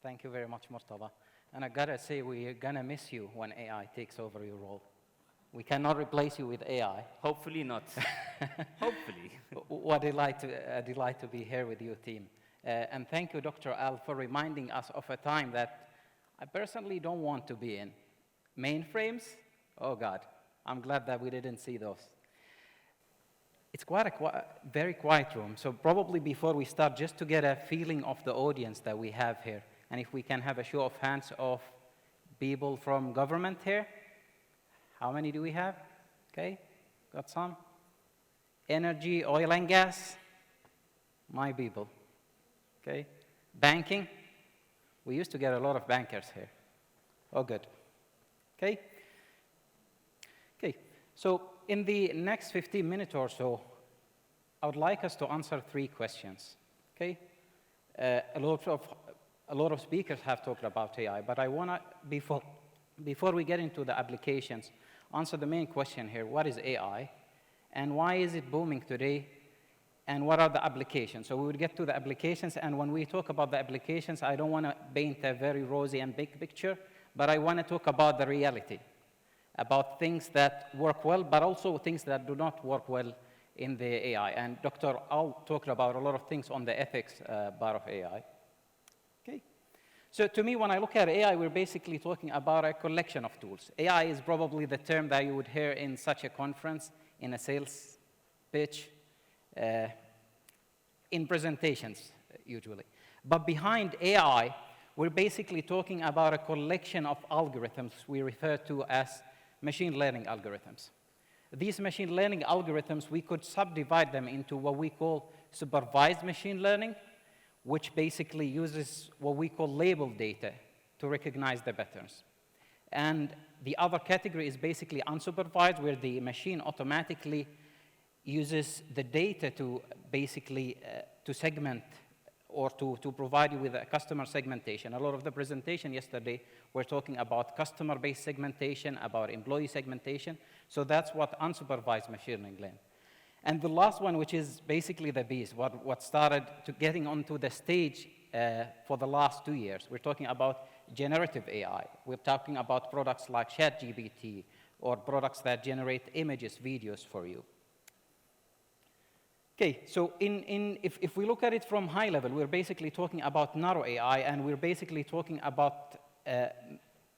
Thank you very much, Murtaba. And I gotta say, we're gonna miss you when AI takes over your role. We cannot replace you with AI. Hopefully not. Hopefully. What a delight to be here with you, team. And thank you, Dr. Al, for reminding us of a time that I personally don't want to be in. Mainframes? Oh, God. I'm glad that we didn't see those. It's quite a very quiet room, so probably before we start, just to get a feeling of the audience that we have here, and if we can have a show of hands of people from government here. How many do we have? Okay, got some. Energy, oil and gas, my people. Okay, banking, we used to get a lot of bankers here. Oh, good. Okay. Okay, so in the next 15 minutes or so, I would like us to answer 3 questions. Okay, a lot of speakers have talked about AI, but I want to before we get into the applications, answer the main question here: what is AI, and why is it booming today, and what are the applications? So we will get to the applications, and when we talk about the applications, I don't want to paint a very rosy and big picture, but I want to talk about the reality, about things that work well, but also things that do not work well in the AI. And Dr. Al talked about a lot of things on the ethics part of AI. Okay. So to me, when I look at AI, we're basically talking about a collection of tools. AI is probably the term that you would hear in such a conference, in a sales pitch, in presentations, usually. But behind AI, we're basically talking about a collection of algorithms we refer to as machine learning algorithms. These machine learning algorithms, we could subdivide them into what we call supervised machine learning, which basically uses what we call label data to recognize the patterns. And the other category is basically unsupervised, where the machine automatically uses the data to basically to segment or to provide you with a customer segmentation. A lot of the presentation yesterday were talking about customer-based segmentation, about employee segmentation. So that's what unsupervised machine learning. And the last one, which is basically the beast, what started to getting onto the stage for the last 2 years. We're talking about generative AI. We're talking about products like ChatGPT or products that generate images, videos for you. Okay, so if we look at it from high level, we're basically talking about narrow AI, and we're basically talking about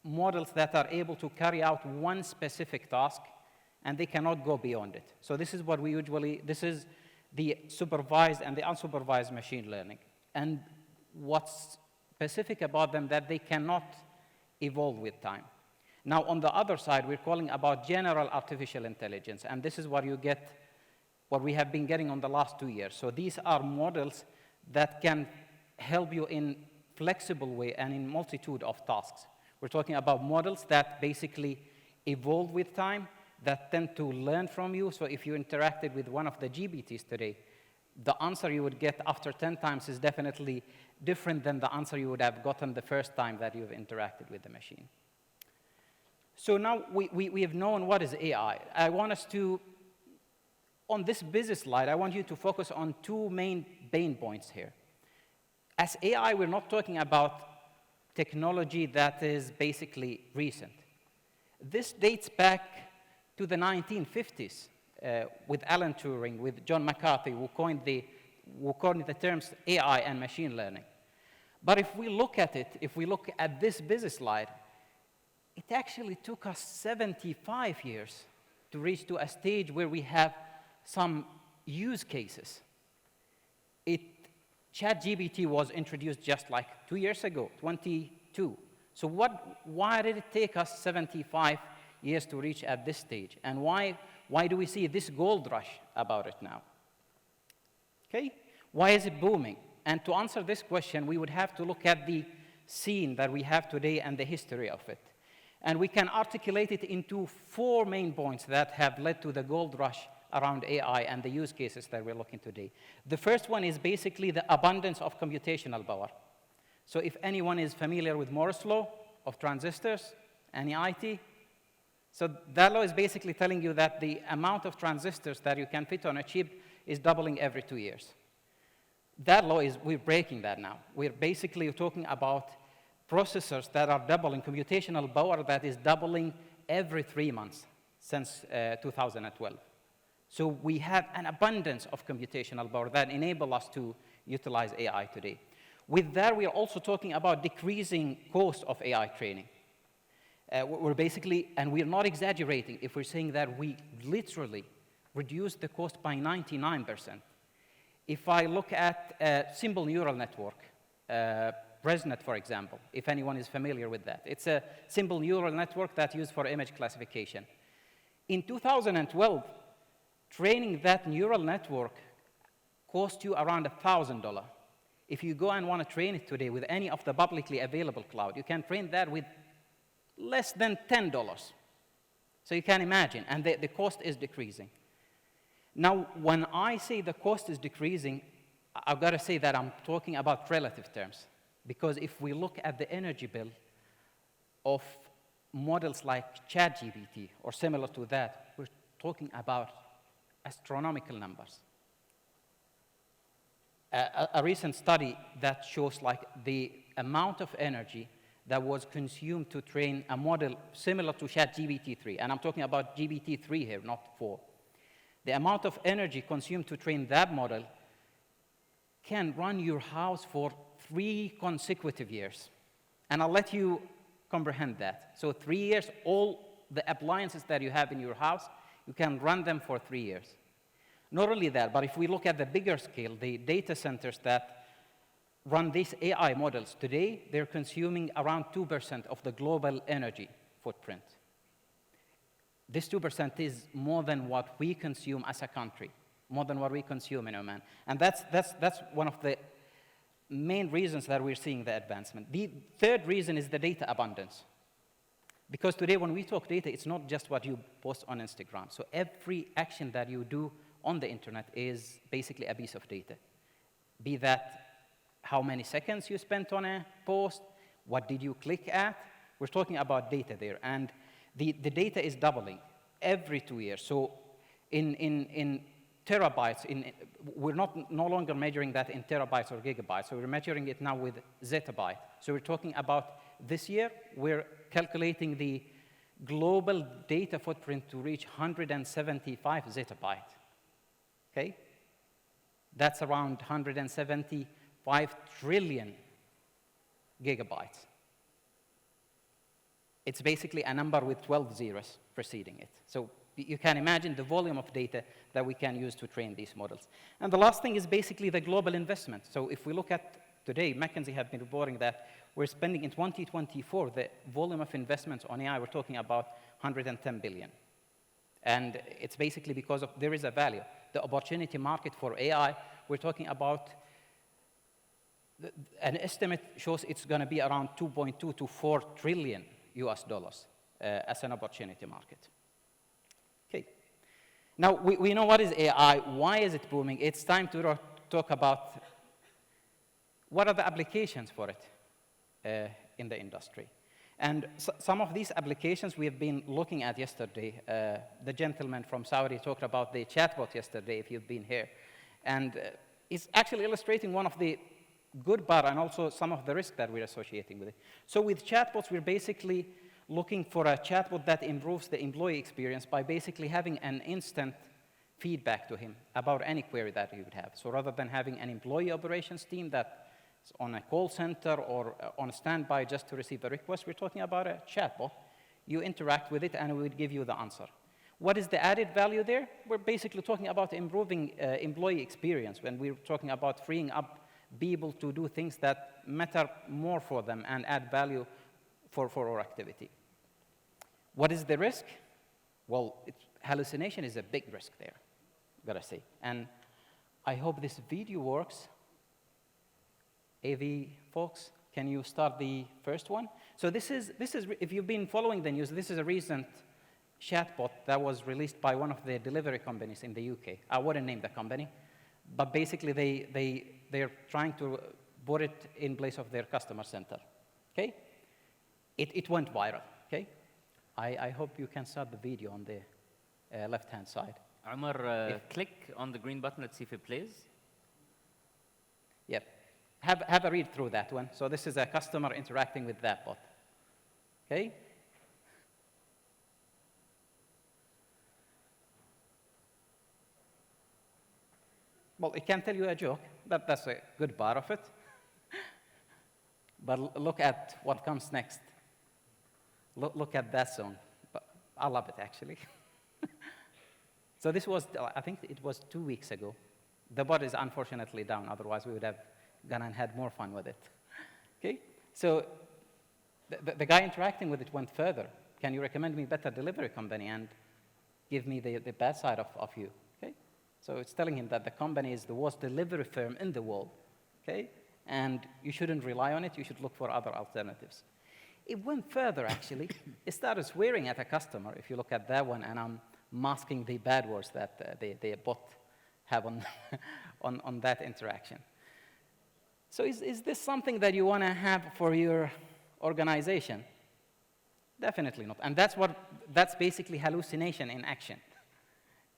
models that are able to carry out one specific task, and they cannot go beyond it. So this is what we usually, this is the supervised and the unsupervised machine learning. And what's specific about them that they cannot evolve with time. Now, on the other side, we're calling about general artificial intelligence, and this is what you get, what we have been getting on the last 2 years. So these are models that can help you in flexible way and in multitude of tasks. We're talking about models that basically evolve with time, that tend to learn from you. So if you interacted with one of the GPTs today, the answer you would get after 10 times is definitely different than the answer you would have gotten the first time that you've interacted with the machine. So now we have known what is AI. I want us to, on this busy slide, I want you to focus on 2 main points here. As AI, we're not talking about technology that is basically recent. This dates back to the 1950s with Alan Turing, with John McCarthy, who coined the terms AI and machine learning. But if we look at it, if we look at this busy slide, it actually took us 75 years to reach to a stage where we have some use cases. ChatGPT was introduced just like 2 years ago, 22. So why did it take us 75 years to reach at this stage? And why do we see this gold rush about it now? Okay, why is it booming? And to answer this question, we would have to look at the scene that we have today and the history of it. And we can articulate it into 4 main points that have led to the gold rush around AI and the use cases that we're looking today. The first one is basically the abundance of computational power. So if anyone is familiar with Moore's law of transistors, any IT, so that law is basically telling you that the amount of transistors that you can fit on a chip is doubling every 2 years. That law we're breaking that now. We're basically talking about processors that are doubling, computational power that is doubling every 3 months since 2012. So we have an abundance of computational power that enable us to utilize AI today. With that, we are also talking about decreasing cost of AI training. We're basically, and we're not exaggerating if we're saying that we literally reduce the cost by 99%. If I look at a simple neural network, ResNet, for example, if anyone is familiar with that, it's a simple neural network that's used for image classification. In 2012, training that neural network cost you around $1,000. If you go and want to train it today with any of the publicly available cloud, you can train that with less than $10. So you can imagine, and the cost is decreasing. Now, when I say the cost is decreasing, I've got to say that I'm talking about relative terms. Because if we look at the energy bill of models like ChatGPT or similar to that, we're talking about astronomical numbers. A recent study that shows like the amount of energy that was consumed to train a model similar to ChatGPT-3, and I'm talking about GPT-3 here, not 4. The amount of energy consumed to train that model can run your house for 3 consecutive years. And I'll let you comprehend that. So 3 years, all the appliances that you have in your house, you can run them for 3 years. Not only that, but if we look at the bigger scale, the data centers that run these AI models today, they're consuming around 2% of the global energy footprint. This 2% is more than what we consume as a country, more than what we consume in Oman. And that's one of the main reasons that we're seeing the advancement. The third reason is the data abundance. Because today when we talk data, it's not just what you post on Instagram. So every action that you do on the internet is basically a piece of data. Be that how many seconds you spent on a post, what did you click at? We're talking about data there. And the data is doubling every 2 years. So in terabytes, we're no longer measuring that in terabytes or gigabytes. So we're measuring it now with zettabyte. So we're talking about this year, we're calculating the global data footprint to reach 175 zettabyte. Okay? That's around 175 trillion gigabytes. It's basically a number with 12 zeros preceding it. So you can imagine the volume of data that we can use to train these models. And the last thing is basically the global investment. So if we look at today, McKinsey have been reporting that we're spending in 2024, the volume of investments on AI, we're talking about 110 billion. And it's basically because of, there is a value. The opportunity market for AI, we're talking about, an estimate shows it's going to be around 2.2 to 4 trillion US dollars as an opportunity market. Okay. Now, we know what is AI, why is it booming? It's time to talk about what are the applications for it in the industry. And some of these applications we have been looking at yesterday. The gentleman from Saudi talked about the chatbot yesterday, if you've been here. And it's actually illustrating one of the good part and also some of the risk that we're associating with it. So with chatbots, we're basically looking for a chatbot that improves the employee experience by basically having an instant feedback to him about any query that he would have. So rather than having an employee operations team that's on a call center or on a standby just to receive a request, we're talking about a chatbot. You interact with it and it would give you the answer. What is the added value there? We're basically talking about improving employee experience when we're talking about freeing up people to do things that matter more for them and add value for our activity. What is the risk? Well, hallucination is a big risk there, gotta say. And I hope this video works. AV folks, can you start the first one? So this is if you've been following the news, this is a recent chatbot that was released by one of the delivery companies in the UK. I wouldn't name the company, but basically they're trying to put it in place of their customer center, okay? It went viral, okay? I hope you can start the video on the left-hand side. Omar, click on the green button, let's see if it plays. Yep. have a read through that one. So this is a customer interacting with that bot. Okay? Well, it can tell you a joke. That's a good part of it. But look at what comes next. Look at that song. But I love it, actually. So this was, I think it was 2 weeks ago. The bot is unfortunately down. Otherwise, we would have gone and had more fun with it. Okay? So the guy interacting with it went further. Can you recommend me a better delivery company and give me the bad side of you? Okay? So it's telling him that the company is the worst delivery firm in the world. Okay? And you shouldn't rely on it. You should look for other alternatives. It went further, actually. It started swearing at a customer, if you look at that one, and I'm masking the bad words that the bot have on, on that interaction. So is this something that you want to have for your organization? Definitely not. And that's basically hallucination in action.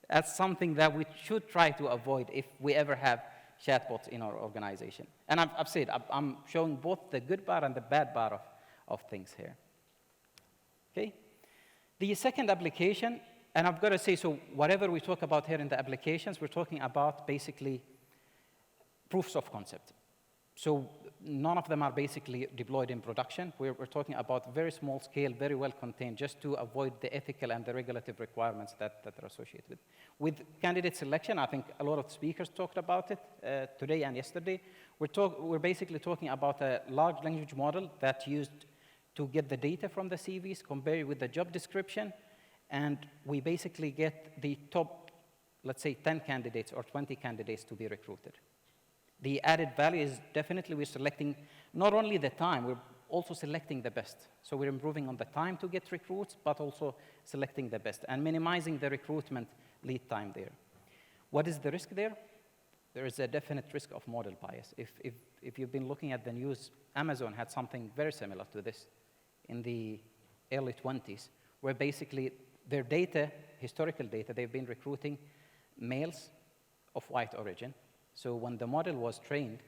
That's something that we should try to avoid if we ever have chatbots in our organization. And I've said, I'm showing both the good part and the bad part of things here. Okay? The second application, and I've got to say, so whatever we talk about here in the applications, we're talking about basically proofs of concept. So none of them are basically deployed in production. We're talking about very small scale, very well contained, just to avoid the ethical and the regulative requirements that are associated with. With candidate selection, I think a lot of speakers talked about it today and yesterday. We're basically talking about a large language model that's used to get the data from the CVs, compare it with the job description, and we basically get the top, let's say, 10 candidates or 20 candidates to be recruited. The added value is definitely we're selecting not only the time, we're also selecting the best. So we're improving on the time to get recruits, but also selecting the best and minimizing the recruitment lead time there. What is the risk there? There is a definite risk of model bias. If you've been looking at the news, Amazon had something very similar to this in the early 20s, where basically their data, historical data, they've been recruiting males of white origin. So when the model was trained,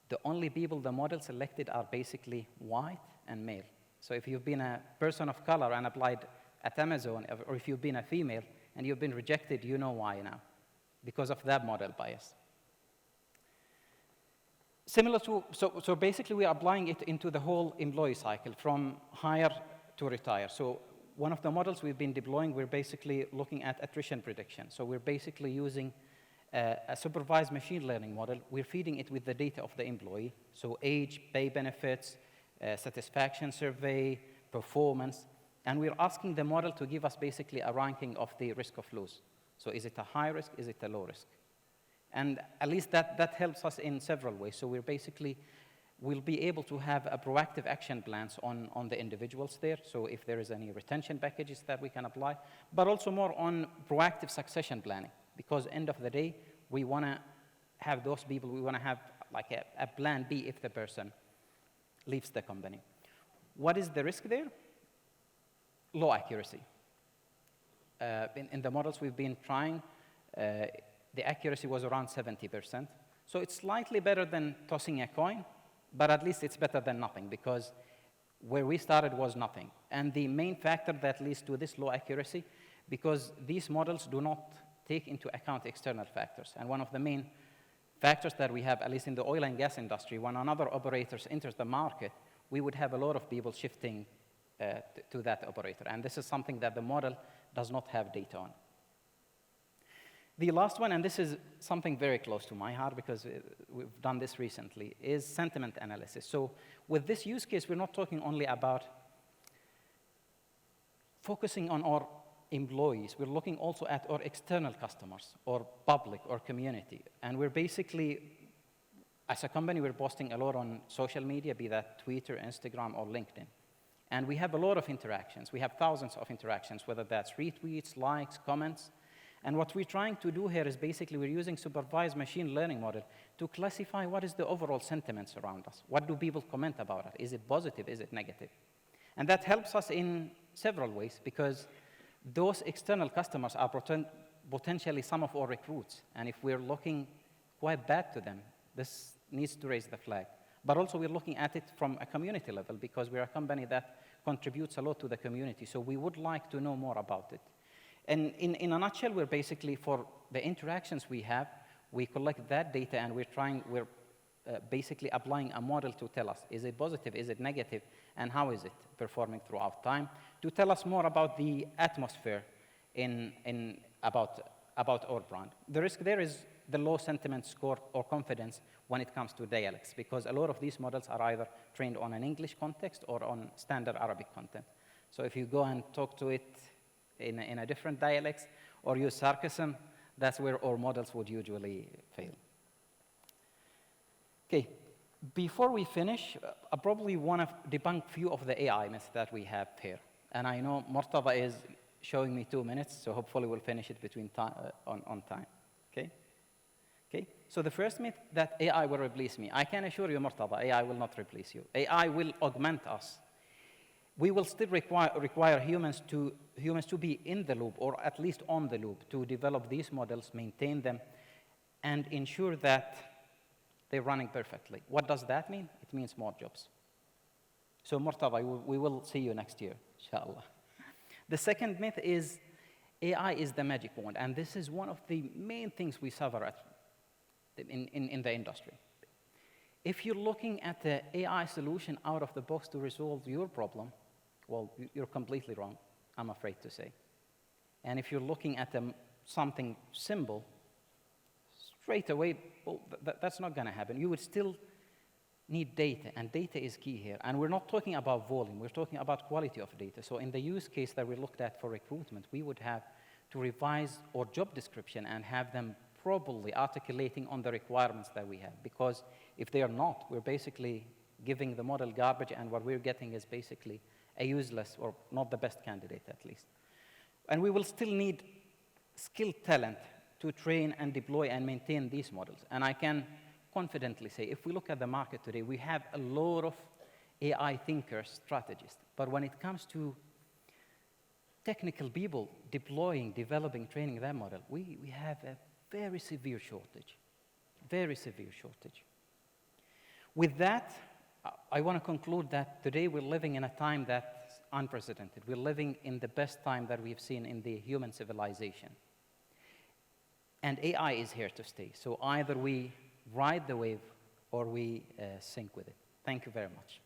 the only people the model selected are basically white and male. So if you've been a person of color and applied at Amazon, or if you've been a female and you've been rejected, you know why now, because of that model bias. Similar to, so basically we are applying it into the whole employee cycle, from hire to retire. So one of the models we've been deploying, we're basically looking at attrition prediction. So we're basically using a supervised machine learning model. We're feeding it with the data of the employee, so age, pay benefits, satisfaction survey, performance, and we're asking the model to give us basically a ranking of the risk of lose. So is it a high risk, is it a low risk? And at least that helps us in several ways. So we'll be able to have a proactive action plans on the individuals there. So if there is any retention packages that we can apply, but also more on proactive succession planning. Because end of the day, we want to have those people, we want to have like a plan B if the person leaves the company. What is the risk there? Low accuracy. In the models we've been trying, the accuracy was around 70%. So it's slightly better than tossing a coin, but at least it's better than nothing, because where we started was nothing. And the main factor that leads to this low accuracy, because these models do not take into account external factors. And one of the main factors that we have, at least in the oil and gas industry, when another operator enters the market, we would have a lot of people shifting to that operator. And this is something that the model does not have data on. The last one, and this is something very close to my heart because we've done this recently, is sentiment analysis. So with this use case, we're not talking only about focusing on our employees. We're looking also at our external customers or public or community. And we're basically, as a company, we're posting a lot on social media, be that Twitter, Instagram, or LinkedIn. And we have a lot of interactions. We have thousands of interactions, whether that's retweets, likes, comments. And what we're trying to do here is basically we're using supervised machine learning model to classify what is the overall sentiments around us. What do people comment about it? Is it positive? Is it negative? And that helps us in several ways, because those external customers are potentially some of our recruits. And if we're looking quite bad to them, this needs to raise the flag. But also we're looking at it from a community level because we're a company that contributes a lot to the community. So we would like to know more about it. And in a nutshell, we're basically, for the interactions we have, we collect that data and we're basically applying a model to tell us, is it positive, is it negative, and how is it performing throughout time, to tell us more about the atmosphere about our brand. The risk there is the low sentiment score or confidence when it comes to dialects, because a lot of these models are either trained on an English context or on standard Arabic content. So if you go and talk to it in a different dialects or use sarcasm, that's where our models would usually fail. Okay, before we finish, I probably want to debunk a few of the AI myths that we have here. And I know Murtada is showing me 2 minutes, so hopefully we'll finish it between on time, okay? Okay, so the first myth, that AI will replace me. I can assure you, Murtada, AI will not replace you. AI will augment us. We will still require humans to be in the loop, or at least on the loop, to develop these models, maintain them, and ensure that they're running perfectly. What does that mean? It means more jobs. So Murtada, we will see you next year, inshallah. The second myth is AI is the magic wand, and this is one of the main things we suffer in the industry. If you're looking at the AI solution out of the box to resolve your problem, well, you're completely wrong, I'm afraid to say. And if you're looking at something simple, straight away, well, that's not going to happen. You would still need data, and data is key here. And we're not talking about volume, we're talking about quality of data. So in the use case that we looked at for recruitment, we would have to revise our job description and have them properly articulating on the requirements that we have. Because if they are not, we're basically giving the model garbage, and what we're getting is basically a useless or not the best candidate, at least. And we will still need skilled talent to train and deploy and maintain these models. And I can confidently say, if we look at the market today, we have a lot of AI thinkers, strategists. But when it comes to technical people deploying, developing, training that model, we have a very severe shortage, very severe shortage. With that, I want to conclude that today we're living in a time that's unprecedented. We're living in the best time that we've seen in the human civilization. And AI is here to stay. So either we ride the wave or we sink with it. Thank you very much.